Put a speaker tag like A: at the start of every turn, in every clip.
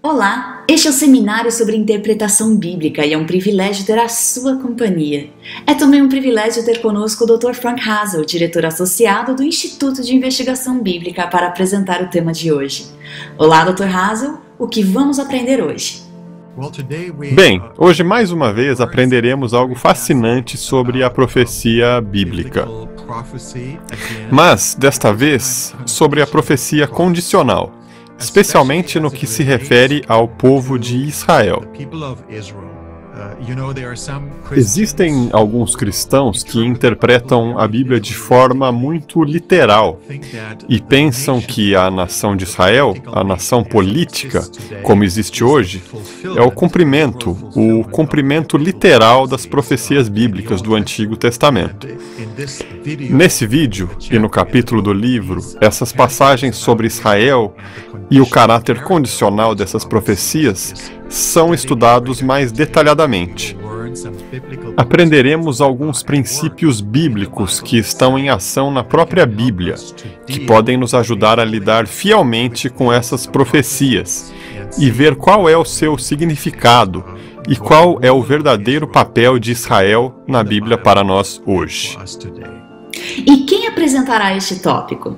A: Olá, este é o seminário sobre interpretação bíblica e é um privilégio ter a sua companhia. É também um privilégio ter conosco o Dr. Frank Hazel, diretor associado do Instituto de Investigação Bíblica, para apresentar o tema de hoje. Olá, Dr. Hazel, o que vamos aprender hoje?
B: Bem, hoje mais uma vez aprenderemos algo fascinante sobre a profecia bíblica. Mas, desta vez, sobre a profecia condicional, especialmente no que se refere ao povo de Israel. Existem alguns cristãos que interpretam a Bíblia de forma muito literal e pensam que a nação de Israel, a nação política, como existe hoje, é o cumprimento literal das profecias bíblicas do Antigo Testamento. Nesse vídeo e no capítulo do livro, essas passagens sobre Israel e o caráter condicional dessas profecias são estudados mais detalhadamente. Aprenderemos alguns princípios bíblicos que estão em ação na própria Bíblia, que podem nos ajudar a lidar fielmente com essas profecias e ver qual é o seu significado e qual é o verdadeiro papel de Israel na Bíblia para nós hoje.
A: E quem apresentará este tópico?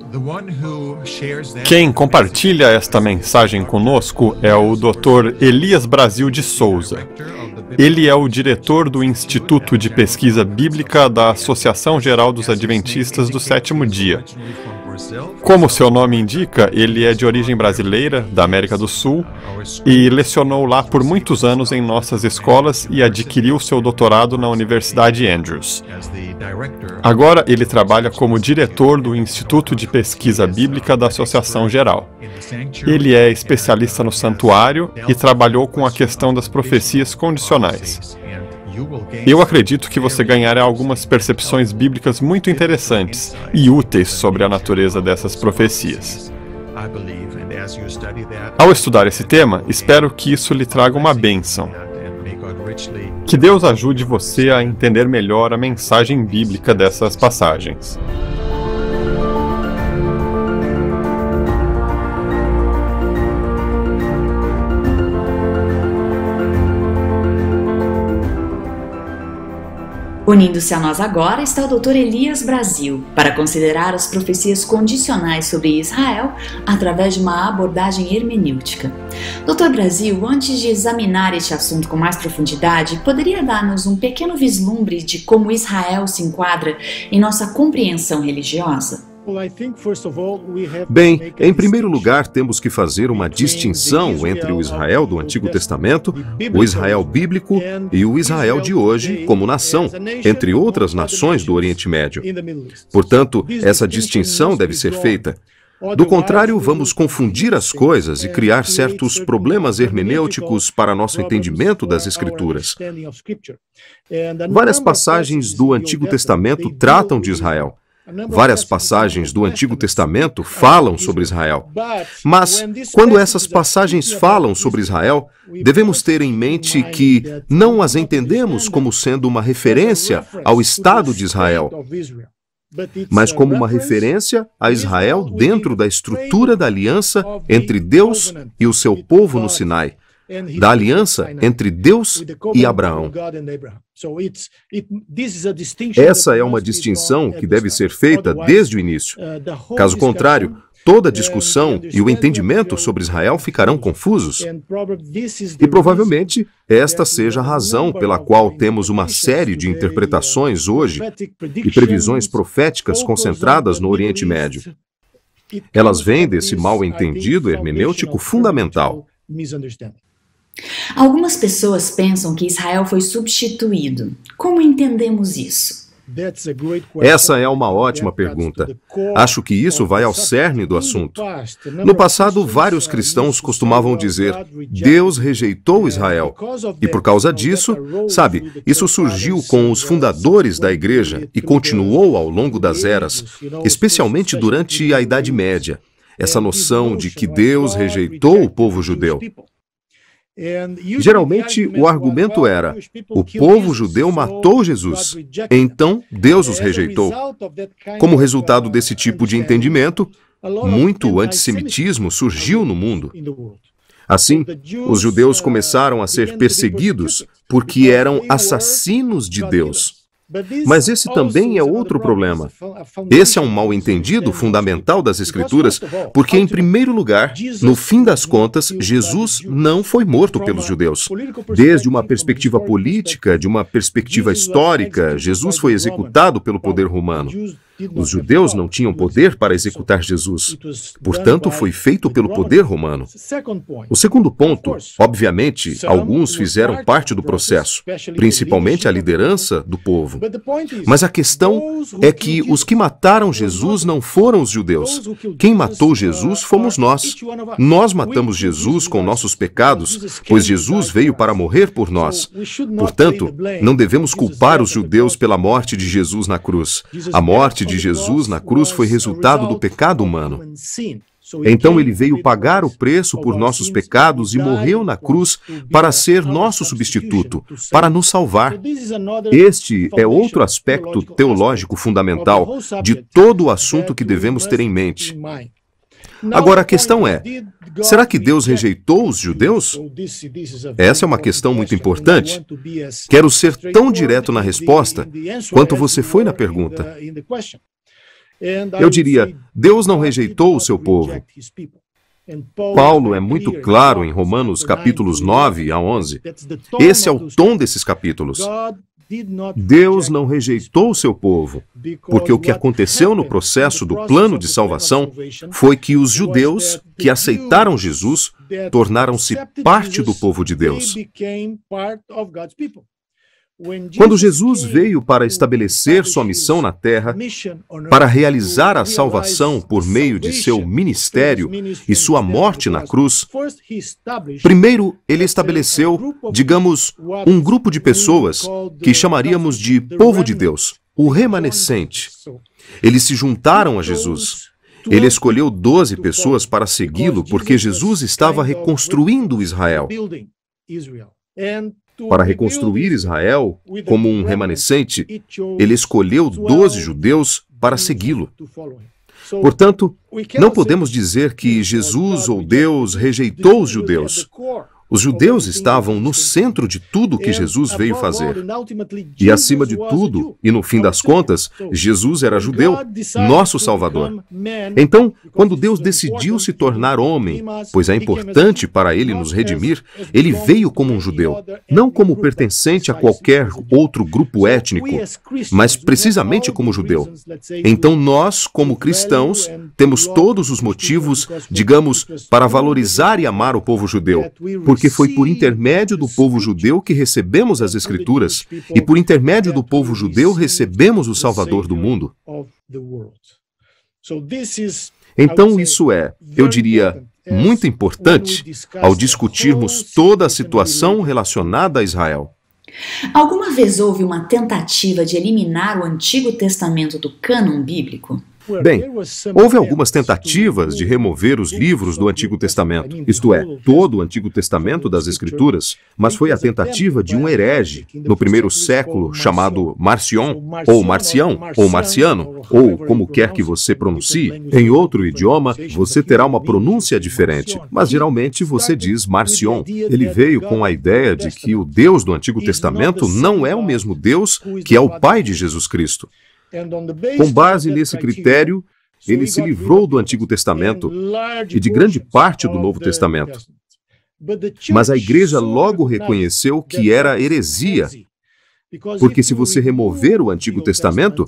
B: Quem compartilha esta mensagem conosco é o Dr. Elias Brasil de Souza. Ele é o diretor do Instituto de Pesquisa Bíblica da Associação Geral dos Adventistas do Sétimo Dia. Como seu nome indica, ele é de origem brasileira, da América do Sul, e lecionou lá por muitos anos em nossas escolas e adquiriu seu doutorado na Universidade Andrews. Agora ele trabalha como diretor do Instituto de Pesquisa Bíblica da Associação Geral. Ele é especialista no santuário e trabalhou com a questão das profecias condicionais. Eu acredito que você ganhará algumas percepções bíblicas muito interessantes e úteis sobre a natureza dessas profecias. Ao estudar esse tema, espero que isso lhe traga uma bênção. Que Deus ajude você a entender melhor a mensagem bíblica dessas passagens.
A: Unindo-se a nós agora está o Dr. Elias Brasil, para considerar as profecias condicionais sobre Israel através de uma abordagem hermenêutica. Dr. Brasil, antes de examinar este assunto com mais profundidade, poderia dar-nos um pequeno vislumbre de como Israel se enquadra em nossa compreensão religiosa?
C: Bem, em primeiro lugar, temos que fazer uma distinção entre o Israel do Antigo Testamento, o Israel bíblico e o Israel de hoje como nação, entre outras nações do Oriente Médio. Portanto, essa distinção deve ser feita. Do contrário, vamos confundir as coisas e criar certos problemas hermenêuticos para nosso entendimento das Escrituras. Várias passagens do Antigo Testamento tratam de Israel. Várias passagens do Antigo Testamento falam sobre Israel. Mas, quando essas passagens falam sobre Israel, devemos ter em mente que não as entendemos como sendo uma referência ao Estado de Israel, mas como uma referência a Israel dentro da estrutura da aliança entre Deus e o seu povo no Sinai, da aliança entre Deus e Abraão. Essa é uma distinção que deve ser feita desde o início. Caso contrário, toda a discussão e o entendimento sobre Israel ficarão confusos. E provavelmente esta seja a razão pela qual temos uma série de interpretações hoje e previsões proféticas concentradas no Oriente Médio. Elas vêm desse mal-entendido hermenêutico fundamental.
A: Algumas pessoas pensam que Israel foi substituído. Como entendemos isso?
C: Essa é uma ótima pergunta. Acho que isso vai ao cerne do assunto. No passado, vários cristãos costumavam dizer: Deus rejeitou Israel. E por causa disso, sabe, isso surgiu com os fundadores da igreja e continuou ao longo das eras, especialmente durante a Idade Média. Essa noção de que Deus rejeitou o povo judeu. Geralmente, o argumento era: o povo judeu matou Jesus, então Deus os rejeitou. Como resultado desse tipo de entendimento, muito antissemitismo surgiu no mundo. Assim, os judeus começaram a ser perseguidos porque eram assassinos de Deus. Mas esse também é outro problema. Esse é um mal-entendido fundamental das Escrituras, porque, em primeiro lugar, no fim das contas, Jesus não foi morto pelos judeus. Desde uma perspectiva política, de uma perspectiva histórica, Jesus foi executado pelo poder romano. Os judeus não tinham poder para executar Jesus. Portanto, foi feito pelo poder romano. O segundo ponto, obviamente, alguns fizeram parte do processo, principalmente a liderança do povo. Mas a questão é que os que mataram Jesus não foram os judeus. Quem matou Jesus fomos nós. Nós matamos Jesus com nossos pecados, pois Jesus veio para morrer por nós. Portanto, não devemos culpar os judeus pela morte de Jesus na cruz. A morte de Jesus na cruz foi resultado do pecado humano. Então ele veio pagar o preço por nossos pecados e morreu na cruz para ser nosso substituto, para nos salvar. Este é outro aspecto teológico fundamental de todo o assunto que devemos ter em mente. Agora a questão é, será que Deus rejeitou os judeus? Essa é uma questão muito importante. Quero ser tão direto na resposta quanto você foi na pergunta. Eu diria, Deus não rejeitou o seu povo. Paulo é muito claro em Romanos capítulos 9 a 11. Esse é o tom desses capítulos. Deus não rejeitou o seu povo, porque o que aconteceu no processo do plano de salvação foi que os judeus que aceitaram Jesus tornaram-se parte do povo de Deus. Quando Jesus veio para estabelecer sua missão na terra, para realizar a salvação por meio de seu ministério e sua morte na cruz, primeiro ele estabeleceu, digamos, um grupo de pessoas que chamaríamos de povo de Deus, o remanescente. Eles se juntaram a Jesus. Ele escolheu 12 pessoas para segui-lo porque Jesus estava reconstruindo Israel. Para reconstruir Israel como um remanescente, ele escolheu 12 judeus para segui-lo. Portanto, não podemos dizer que Jesus ou Deus rejeitou os judeus. Os judeus estavam no centro de tudo que Jesus veio fazer. E acima de tudo, e no fim das contas, Jesus era judeu, nosso Salvador. Então, quando Deus decidiu se tornar homem, pois é importante para ele nos redimir, ele veio como um judeu, não como pertencente a qualquer outro grupo étnico, mas precisamente como judeu. Então nós, como cristãos, temos todos os motivos, digamos, para valorizar e amar o povo judeu, porque foi por intermédio do povo judeu que recebemos as Escrituras, e por intermédio do povo judeu recebemos o Salvador do mundo. Então isso é, eu diria, muito importante ao discutirmos toda a situação relacionada a Israel.
A: Alguma vez houve uma tentativa de eliminar o Antigo Testamento do cânon bíblico?
C: Bem, houve algumas tentativas de remover os livros do Antigo Testamento, isto é, todo o Antigo Testamento das Escrituras, mas foi a tentativa de um herege no primeiro século chamado Marcion, ou Marcião, ou Marciano, ou como quer que você pronuncie. Em outro idioma, você terá uma pronúncia diferente, mas geralmente você diz Marcion. Ele veio com a ideia de que o Deus do Antigo Testamento não é o mesmo Deus que é o Pai de Jesus Cristo. Com base nesse critério, ele se livrou do Antigo Testamento e de grande parte do Novo Testamento. Mas a igreja logo reconheceu que era heresia, porque se você remover o Antigo Testamento,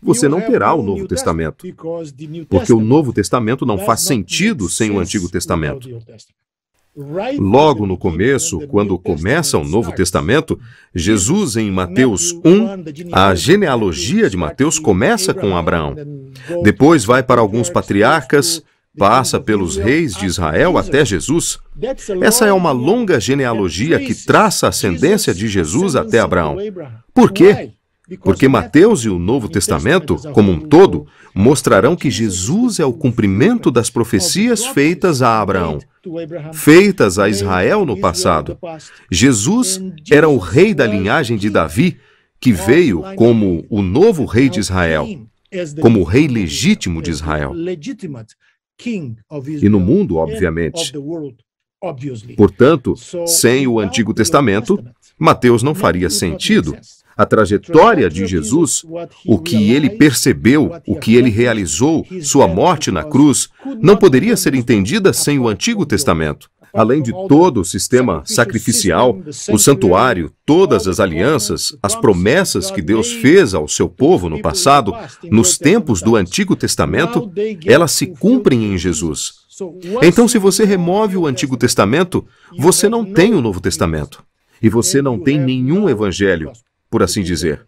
C: você não terá o Novo Testamento, porque o Novo Testamento não faz sentido sem o Antigo Testamento. Logo no começo, quando começa o Novo Testamento, Jesus em Mateus 1, a genealogia de Mateus começa com Abraão. Depois vai para alguns patriarcas, passa pelos reis de Israel até Jesus. Essa é uma longa genealogia que traça a ascendência de Jesus até Abraão. Por quê? Porque Mateus e o Novo Testamento, como um todo, mostrarão que Jesus é o cumprimento das profecias feitas a Abraão, feitas a Israel no passado. Jesus era o rei da linhagem de Davi, que veio como o novo rei de Israel, como o rei legítimo de Israel. E no mundo, obviamente. Portanto, sem o Antigo Testamento, Mateus não faria sentido. A trajetória de Jesus, o que ele percebeu, o que ele realizou, sua morte na cruz, não poderia ser entendida sem o Antigo Testamento. Além de todo o sistema sacrificial, o santuário, todas as alianças, as promessas que Deus fez ao seu povo no passado, nos tempos do Antigo Testamento, elas se cumprem em Jesus. Então, se você remove o Antigo Testamento, você não tem o Novo Testamento. E você não tem nenhum evangelho, por assim dizer.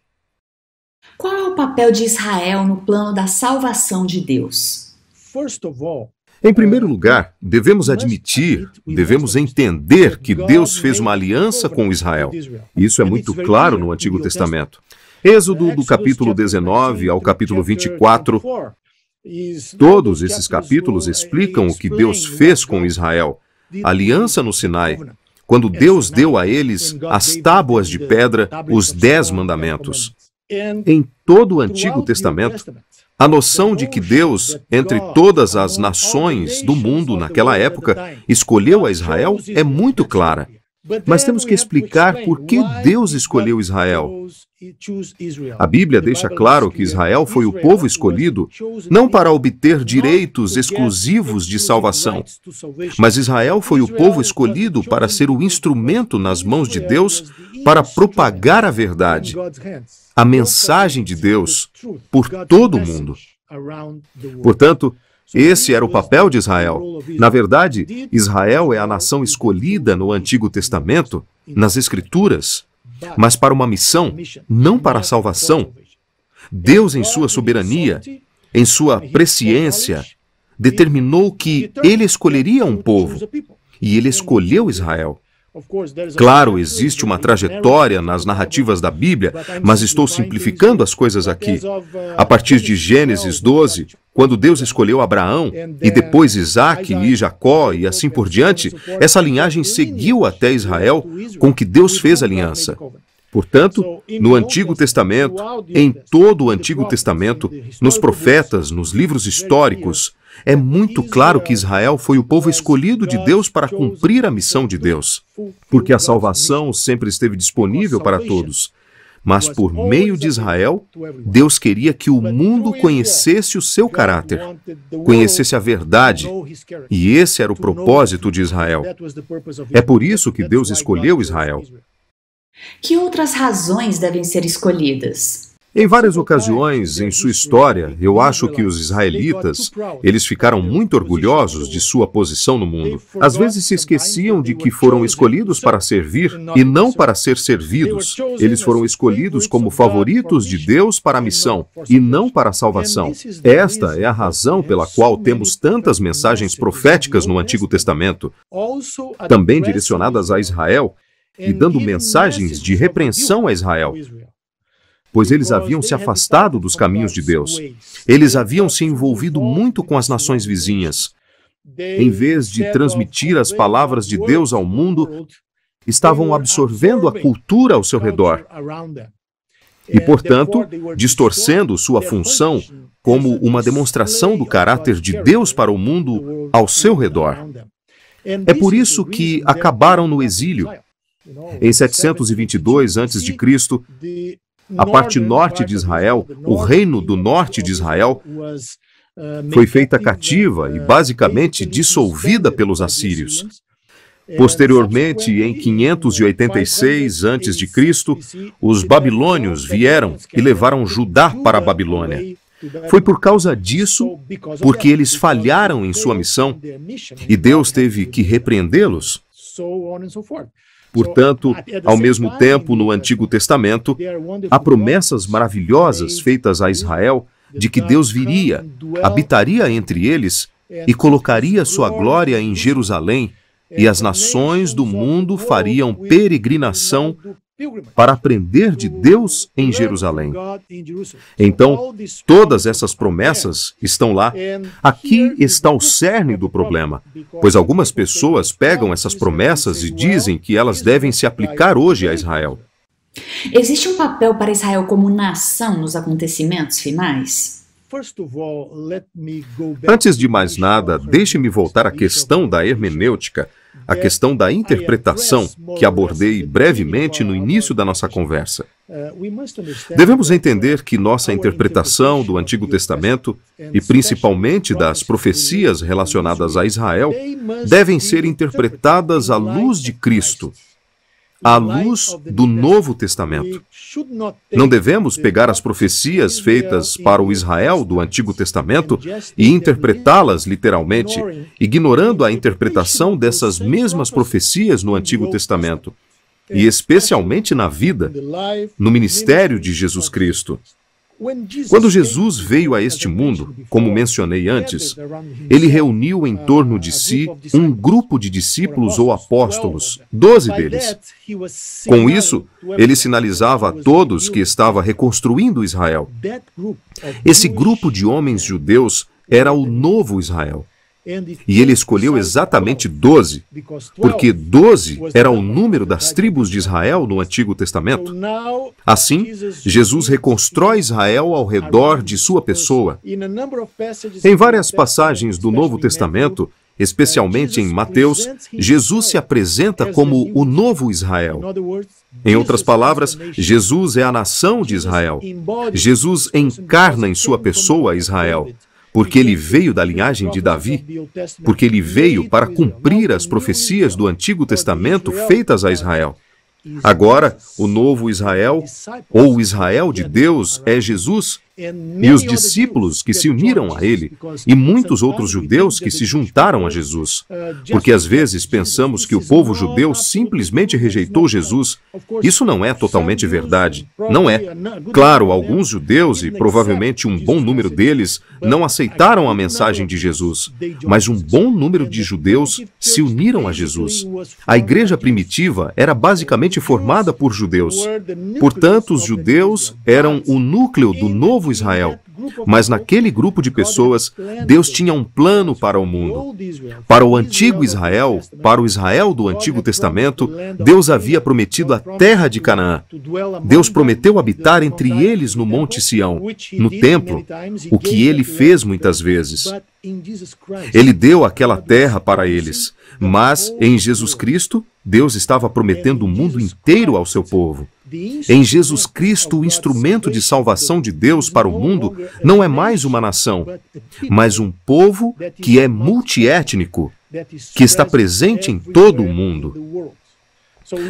A: Qual é o papel de Israel no plano da salvação de Deus?
C: Em primeiro lugar, devemos admitir, devemos entender que Deus fez uma aliança com Israel. Isso é muito claro no Antigo Testamento. Êxodo, do capítulo 19 ao capítulo 24, todos esses capítulos explicam o que Deus fez com Israel. A aliança no Sinai, quando Deus deu a eles as tábuas de pedra, os 10 mandamentos. Em todo o Antigo Testamento, a noção de que Deus, entre todas as nações do mundo naquela época, escolheu a Israel é muito clara. Mas temos que explicar por que Deus escolheu Israel. A Bíblia deixa claro que Israel foi o povo escolhido não para obter direitos exclusivos de salvação, mas Israel foi o povo escolhido para ser o instrumento nas mãos de Deus para propagar a verdade, a mensagem de Deus, por todo o mundo. Portanto, esse era o papel de Israel. Na verdade, Israel é a nação escolhida no Antigo Testamento, nas Escrituras, mas para uma missão, não para a salvação. Deus, em sua soberania, em sua presciência, determinou que ele escolheria um povo, e ele escolheu Israel. Claro, existe uma trajetória nas narrativas da Bíblia, mas estou simplificando as coisas aqui. A partir de Gênesis 12, quando Deus escolheu Abraão, e depois Isaque e Jacó, e assim por diante, essa linhagem seguiu até Israel, com que Deus fez aliança. Portanto, no Antigo Testamento, em todo o Antigo Testamento, nos profetas, nos livros históricos, é muito claro que Israel foi o povo escolhido de Deus para cumprir a missão de Deus, porque a salvação sempre esteve disponível para todos. Mas por meio de Israel, Deus queria que o mundo conhecesse o seu caráter, conhecesse a verdade, e esse era o propósito de Israel. É por isso que Deus escolheu Israel.
A: Que outras razões devem ser escolhidas?
C: Em várias ocasiões em sua história, eu acho que os israelitas, eles ficaram muito orgulhosos de sua posição no mundo. Às vezes se esqueciam de que foram escolhidos para servir e não para ser servidos. Eles foram escolhidos como favoritos de Deus para a missão e não para a salvação. Esta é a razão pela qual temos tantas mensagens proféticas no Antigo Testamento, também direcionadas a Israel e dando mensagens de repreensão a Israel, pois eles haviam se afastado dos caminhos de Deus. Eles haviam se envolvido muito com as nações vizinhas. Em vez de transmitir as palavras de Deus ao mundo, estavam absorvendo a cultura ao seu redor e, portanto, distorcendo sua função como uma demonstração do caráter de Deus para o mundo ao seu redor. É por isso que acabaram no exílio. Em 722 a.C., a parte norte de Israel, o reino do norte de Israel, foi feita cativa e basicamente dissolvida pelos assírios. Posteriormente, em 586 a.C., os babilônios vieram e levaram Judá para a Babilônia. Foi por causa disso, porque eles falharam em sua missão, e Deus teve que repreendê-los. Portanto, ao mesmo tempo, no Antigo Testamento, há promessas maravilhosas feitas a Israel de que Deus viria, habitaria entre eles e colocaria sua glória em Jerusalém, e as nações do mundo fariam peregrinação para aprender de Deus em Jerusalém. Então, todas essas promessas estão lá. Aqui está o cerne do problema, pois algumas pessoas pegam essas promessas e dizem que elas devem se aplicar hoje a Israel.
A: Existe um papel para Israel como nação nos acontecimentos finais?
C: Antes de mais nada, deixe-me voltar à questão da hermenêutica, a questão da interpretação, que abordei brevemente no início da nossa conversa. Devemos entender que nossa interpretação do Antigo Testamento, e principalmente das profecias relacionadas a Israel, devem ser interpretadas à luz de Cristo, à luz do Novo Testamento. Não devemos pegar as profecias feitas para o Israel do Antigo Testamento e interpretá-las literalmente, ignorando a interpretação dessas mesmas profecias no Antigo Testamento, e especialmente na vida, no ministério de Jesus Cristo. Quando Jesus veio a este mundo, como mencionei antes, ele reuniu em torno de si um grupo de discípulos ou apóstolos, 12 deles. Com isso, ele sinalizava a todos que estava reconstruindo Israel. Esse grupo de homens judeus era o novo Israel. E ele escolheu exatamente 12, porque 12 era o número das tribos de Israel no Antigo Testamento. Assim, Jesus reconstrói Israel ao redor de sua pessoa. Em várias passagens do Novo Testamento, especialmente em Mateus, Jesus se apresenta como o novo Israel. Em outras palavras, Jesus é a nação de Israel. Jesus encarna em sua pessoa Israel, porque ele veio da linhagem de Davi, porque ele veio para cumprir as profecias do Antigo Testamento feitas a Israel. Agora, o novo Israel, ou o Israel de Deus, é Jesus, e os discípulos que se uniram a ele, e muitos outros judeus que se juntaram a Jesus. Porque às vezes pensamos que o povo judeu simplesmente rejeitou Jesus. Isso não é totalmente verdade. Não é. Claro, alguns judeus, e provavelmente um bom número deles, não aceitaram a mensagem de Jesus. Mas um bom número de judeus se uniram a Jesus. A igreja primitiva era basicamente formada por judeus. Portanto, os judeus eram o núcleo do novo Israel. Mas naquele grupo de pessoas, Deus tinha um plano para o mundo. Para o antigo Israel, para o Israel do Antigo Testamento, Deus havia prometido a terra de Canaã. Deus prometeu habitar entre eles no Monte Sião, no templo, o que ele fez muitas vezes. Ele deu aquela terra para eles, mas em Jesus Cristo, Deus estava prometendo o mundo inteiro ao seu povo. Em Jesus Cristo, o instrumento de salvação de Deus para o mundo não é mais uma nação, mas um povo que é multiétnico, que está presente em todo o mundo.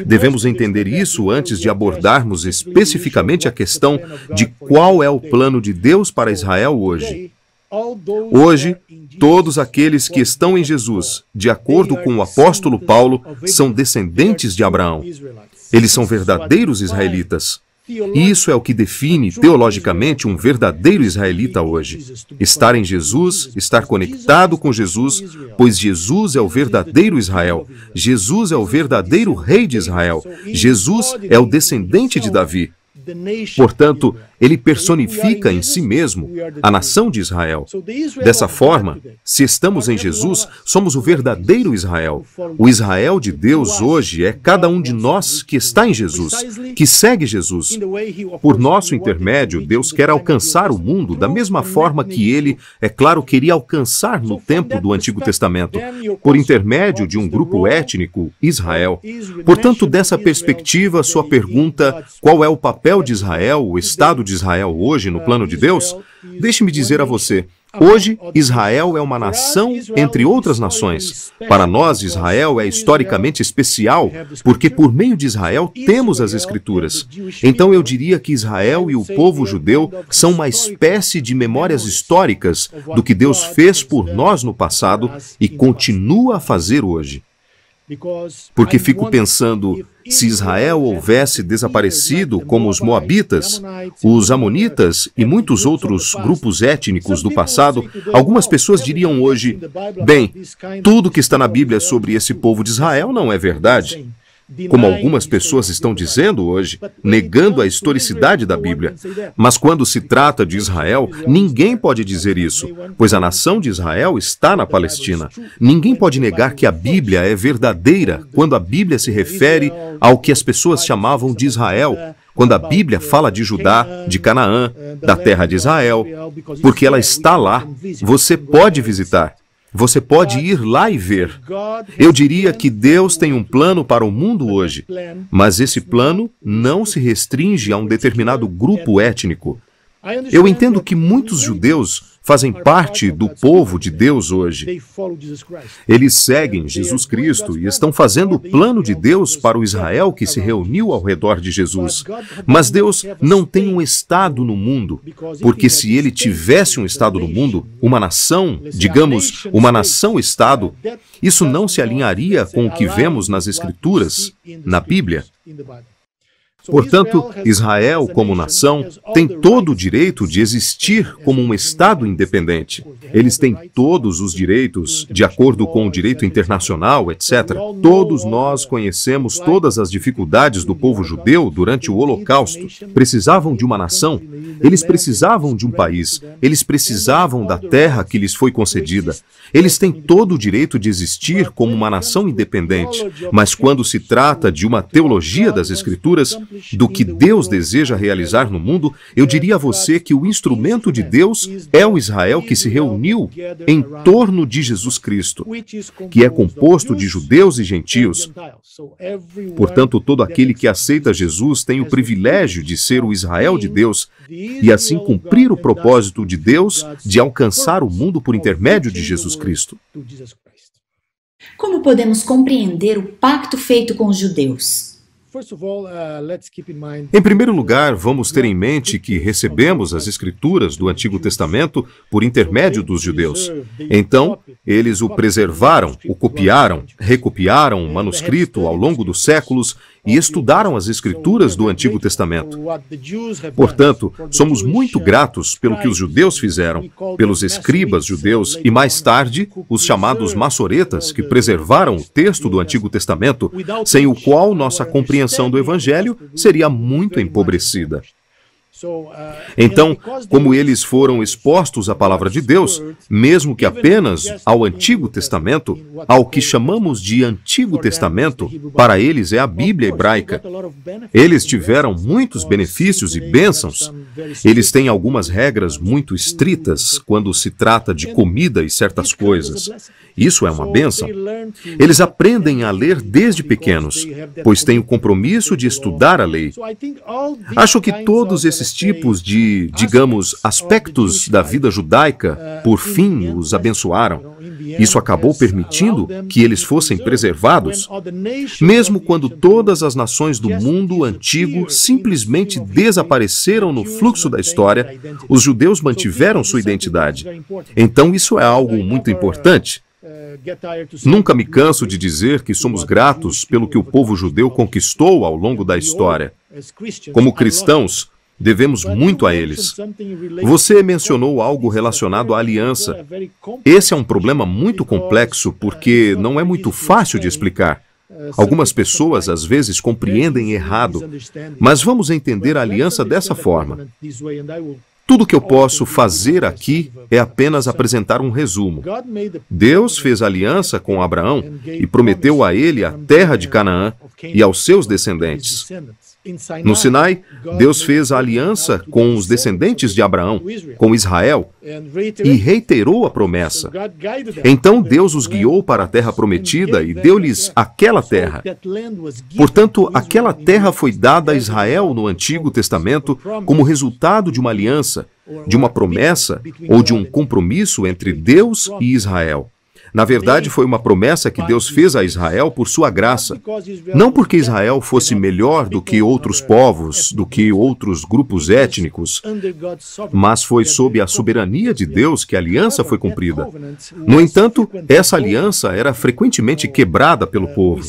C: Devemos entender isso antes de abordarmos especificamente a questão de qual é o plano de Deus para Israel hoje. Hoje, todos aqueles que estão em Jesus, de acordo com o apóstolo Paulo, são descendentes de Abraão. Eles são verdadeiros israelitas. E isso é o que define teologicamente um verdadeiro israelita hoje. Estar em Jesus, estar conectado com Jesus, pois Jesus é o verdadeiro Israel. Jesus é o verdadeiro rei de Israel. Jesus é o descendente de Davi. Portanto, ele personifica em si mesmo a nação de Israel. Dessa forma, se estamos em Jesus, somos o verdadeiro Israel. O Israel de Deus hoje é cada um de nós que está em Jesus, que segue Jesus. Por nosso intermédio, Deus quer alcançar o mundo da mesma forma que ele, é claro, queria alcançar no tempo do Antigo Testamento, por intermédio de um grupo étnico, Israel. Portanto, dessa perspectiva, sua pergunta, qual é o papel de Israel, o Estado de Israel hoje no plano de Deus? Deixe-me dizer a você, hoje Israel é uma nação entre outras nações. Para nós, Israel é historicamente especial, porque por meio de Israel temos as Escrituras. Então eu diria que Israel e o povo judeu são uma espécie de memórias históricas do que Deus fez por nós no passado e continua a fazer hoje. Porque fico pensando, se Israel houvesse desaparecido como os Moabitas, os Amonitas e muitos outros grupos étnicos do passado, algumas pessoas diriam hoje, bem, tudo que está na Bíblia sobre esse povo de Israel não é verdade. como algumas pessoas estão dizendo hoje, negando a historicidade da Bíblia. Mas quando se trata de Israel, ninguém pode dizer isso, pois a nação de Israel está na Palestina. Ninguém pode negar que a Bíblia é verdadeira quando a Bíblia se refere ao que as pessoas chamavam de Israel, quando a Bíblia fala de Judá, de Canaã, da terra de Israel, porque ela está lá. Você pode visitar. Você pode ir lá e ver. Eu diria que Deus tem um plano para o mundo hoje, mas esse plano não se restringe a um determinado grupo étnico. Eu entendo que muitos judeus fazem parte do povo de Deus hoje. Eles seguem Jesus Cristo e estão fazendo o plano de Deus para o Israel que se reuniu ao redor de Jesus. Mas Deus não tem um estado no mundo, porque se ele tivesse um estado no mundo, uma nação, digamos, uma nação-estado, isso não se alinharia com o que vemos nas Escrituras, na Bíblia. Portanto, Israel, como nação, tem todo o direito de existir como um Estado independente. Eles têm todos os direitos, de acordo com o direito internacional, etc. Todos nós conhecemos todas as dificuldades do povo judeu durante o Holocausto. Precisavam de uma nação, eles precisavam de um país, eles precisavam da terra que lhes foi concedida. Eles têm todo o direito de existir como uma nação independente. Mas quando se trata de uma teologia das Escrituras, do que Deus deseja realizar no mundo, eu diria a você que o instrumento de Deus é o Israel que se reuniu em torno de Jesus Cristo, que é composto de judeus e gentios. Portanto, todo aquele que aceita Jesus tem o privilégio de ser o Israel de Deus e assim cumprir o propósito de Deus de alcançar o mundo por intermédio de Jesus Cristo.
A: Como podemos compreender o pacto feito com os judeus?
C: Em primeiro lugar, vamos ter em mente que recebemos as Escrituras do Antigo Testamento por intermédio dos judeus. Então, eles o preservaram, o copiaram, recopiaram o manuscrito ao longo dos séculos e estudaram as Escrituras do Antigo Testamento. Portanto, somos muito gratos pelo que os judeus fizeram, pelos escribas judeus e, mais tarde, os chamados maçoretas, que preservaram o texto do Antigo Testamento, sem o qual nossa compreensão do Evangelho seria muito empobrecida. Então, como eles foram expostos à palavra de Deus, mesmo que apenas ao Antigo Testamento, ao que chamamos de Antigo Testamento, para eles é a Bíblia hebraica. Eles tiveram muitos benefícios e bênçãos. Eles têm algumas regras muito estritas quando se trata de comida e certas coisas. Isso é uma bênção. Eles aprendem a ler desde pequenos, pois têm o compromisso de estudar a lei. Acho que todos esses tipos de, digamos, aspectos da vida judaica, por fim, os abençoaram. Isso acabou permitindo que eles fossem preservados, mesmo quando todas as nações do mundo antigo simplesmente desapareceram no fluxo da história, os judeus mantiveram sua identidade. Então isso é algo muito importante. Nunca me canso de dizer que somos gratos pelo que o povo judeu conquistou ao longo da história. Como cristãos, devemos muito a eles. Você mencionou algo relacionado à aliança. Esse é um problema muito complexo porque não é muito fácil de explicar. Algumas pessoas às vezes compreendem errado, mas vamos entender a aliança dessa forma. Tudo que eu posso fazer aqui é apenas apresentar um resumo. Deus fez aliança com Abraão e prometeu a ele a terra de Canaã e aos seus descendentes. No Sinai, Deus fez a aliança com os descendentes de Abraão, com Israel, e reiterou a promessa. Então Deus os guiou para a terra prometida e deu-lhes aquela terra. Portanto, aquela terra foi dada a Israel no Antigo Testamento como resultado de uma aliança, de uma promessa ou de um compromisso entre Deus e Israel. Na verdade, foi uma promessa que Deus fez a Israel por sua graça. Não porque Israel fosse melhor do que outros povos, do que outros grupos étnicos, mas foi sob a soberania de Deus que a aliança foi cumprida. No entanto, essa aliança era frequentemente quebrada pelo povo.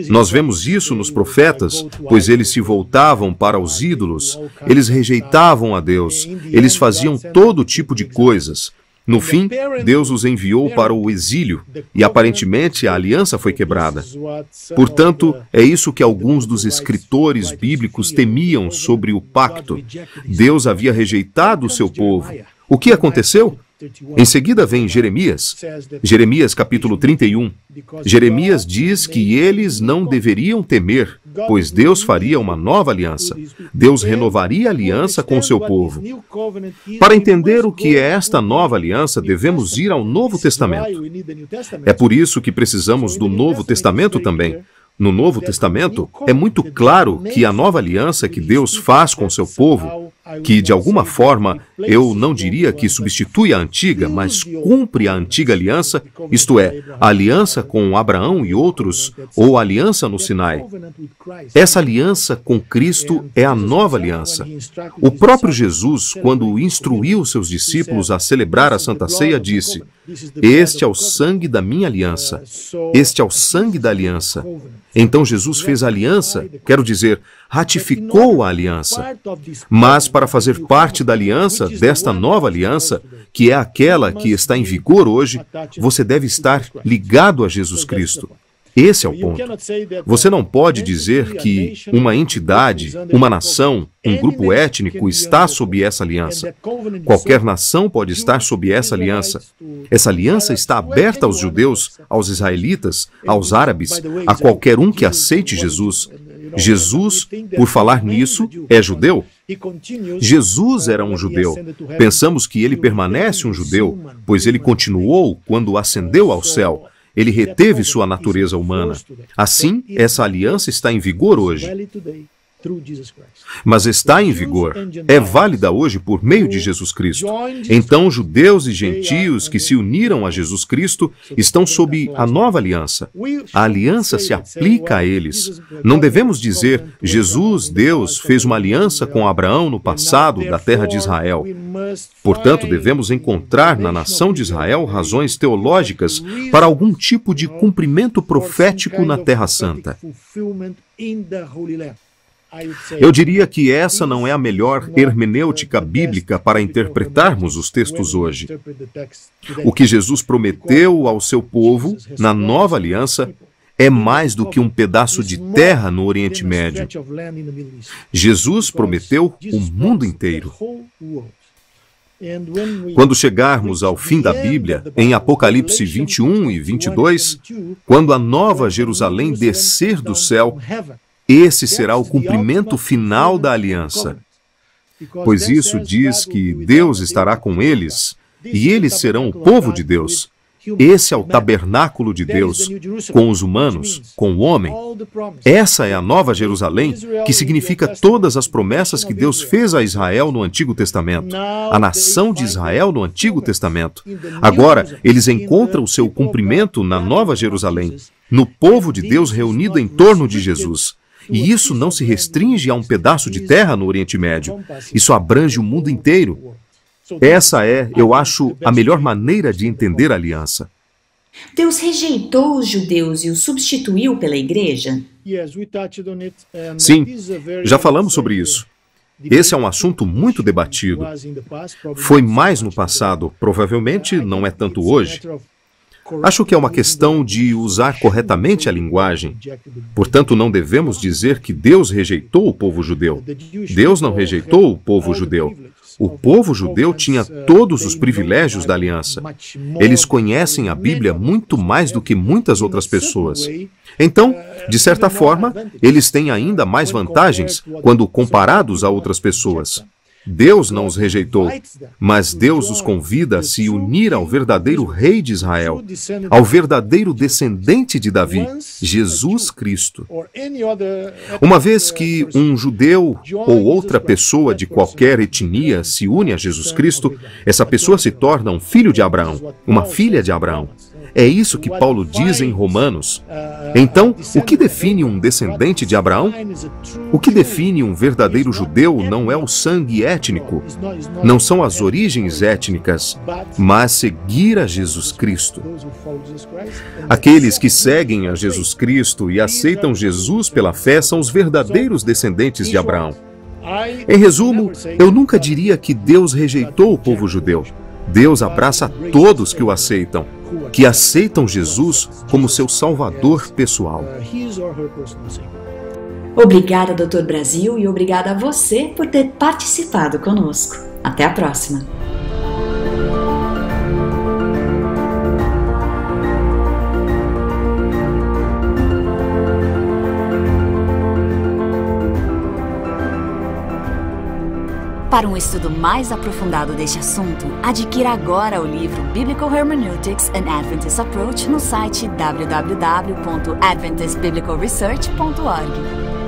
C: Nós vemos isso nos profetas, pois eles se voltavam para os ídolos, eles rejeitavam a Deus, eles faziam todo tipo de coisas. No fim, Deus os enviou para o exílio e aparentemente a aliança foi quebrada. Portanto, é isso que alguns dos escritores bíblicos temiam sobre o pacto. Deus havia rejeitado o seu povo. O que aconteceu? Em seguida vem Jeremias. Jeremias capítulo 31. Jeremias diz que eles não deveriam temer, pois Deus faria uma nova aliança. Deus renovaria a aliança com o seu povo. Para entender o que é esta nova aliança, devemos ir ao Novo Testamento. É por isso que precisamos do Novo Testamento também. No Novo Testamento, é muito claro que a nova aliança que Deus faz com o seu povo, que de alguma forma, eu não diria que substitui a antiga, mas cumpre a antiga aliança, isto é, a aliança com Abraão e outros, ou a aliança no Sinai. Essa aliança com Cristo é a nova aliança. O próprio Jesus, quando instruiu seus discípulos a celebrar a Santa Ceia, disse: "Este é o sangue da minha aliança. Este é o sangue da aliança." Então Jesus fez a aliança, quero dizer, ratificou a aliança. Mas para fazer parte da aliança, desta nova aliança, que é aquela que está em vigor hoje, você deve estar ligado a Jesus Cristo. Esse é o ponto. Você não pode dizer que uma entidade, uma nação, um grupo étnico está sob essa aliança. Qualquer nação pode estar sob essa aliança. Essa aliança está aberta aos judeus, aos israelitas, aos árabes, a qualquer um que aceite Jesus. Jesus, por falar nisso, é judeu. Jesus era um judeu. Pensamos que ele permanece um judeu, pois ele continuou quando ascendeu ao céu. Ele reteve sua natureza humana. Assim, essa aliança está em vigor hoje. Mas está em vigor. É válida hoje por meio de Jesus Cristo. Então, judeus e gentios que se uniram a Jesus Cristo estão sob a nova aliança. A aliança se aplica a eles. Não devemos dizer, Jesus, Deus, fez uma aliança com Abraão no passado da terra de Israel. Portanto, devemos encontrar na nação de Israel razões teológicas para algum tipo de cumprimento profético na Terra Santa. Eu diria que essa não é a melhor hermenêutica bíblica para interpretarmos os textos hoje. O que Jesus prometeu ao seu povo, na nova aliança, é mais do que um pedaço de terra no Oriente Médio. Jesus prometeu o mundo inteiro. Quando chegarmos ao fim da Bíblia, em Apocalipse 21 e 22, quando a nova Jerusalém descer do céu, esse será o cumprimento final da aliança. Pois isso diz que Deus estará com eles, e eles serão o povo de Deus. Esse é o tabernáculo de Deus, com os humanos, com o homem. Essa é a Nova Jerusalém, que significa todas as promessas que Deus fez a Israel no Antigo Testamento, a nação de Israel no Antigo Testamento. Agora, eles encontram o seu cumprimento na Nova Jerusalém, no povo de Deus reunido em torno de Jesus. E isso não se restringe a um pedaço de terra no Oriente Médio. Isso abrange o mundo inteiro. Essa é, eu acho, a melhor maneira de entender a aliança.
A: Deus rejeitou os judeus e os substituiu pela igreja?
C: Sim, já falamos sobre isso. Esse é um assunto muito debatido. Foi mais no passado, provavelmente não é tanto hoje. Acho que é uma questão de usar corretamente a linguagem. Portanto, não devemos dizer que Deus rejeitou o povo judeu. Deus não rejeitou o povo judeu. O povo judeu tinha todos os privilégios da aliança. Eles conhecem a Bíblia muito mais do que muitas outras pessoas. Então, de certa forma, eles têm ainda mais vantagens quando comparados a outras pessoas. Deus não os rejeitou, mas Deus os convida a se unir ao verdadeiro rei de Israel, ao verdadeiro descendente de Davi, Jesus Cristo. Uma vez que um judeu ou outra pessoa de qualquer etnia se une a Jesus Cristo, essa pessoa se torna um filho de Abraão, uma filha de Abraão. É isso que Paulo diz em Romanos. Então, o que define um descendente de Abraão? O que define um verdadeiro judeu não é o sangue étnico, não são as origens étnicas, mas seguir a Jesus Cristo. Aqueles que seguem a Jesus Cristo e aceitam Jesus pela fé são os verdadeiros descendentes de Abraão. Em resumo, eu nunca diria que Deus rejeitou o povo judeu. Deus abraça todos que o aceitam, que aceitam Jesus como seu Salvador pessoal.
A: Obrigada, Dr. Brasil, e obrigada a você por ter participado conosco. Até a próxima! Para um estudo mais aprofundado deste assunto, adquira agora o livro Biblical Hermeneutics: An Adventist Approach no site www.adventistbiblicalresearch.org.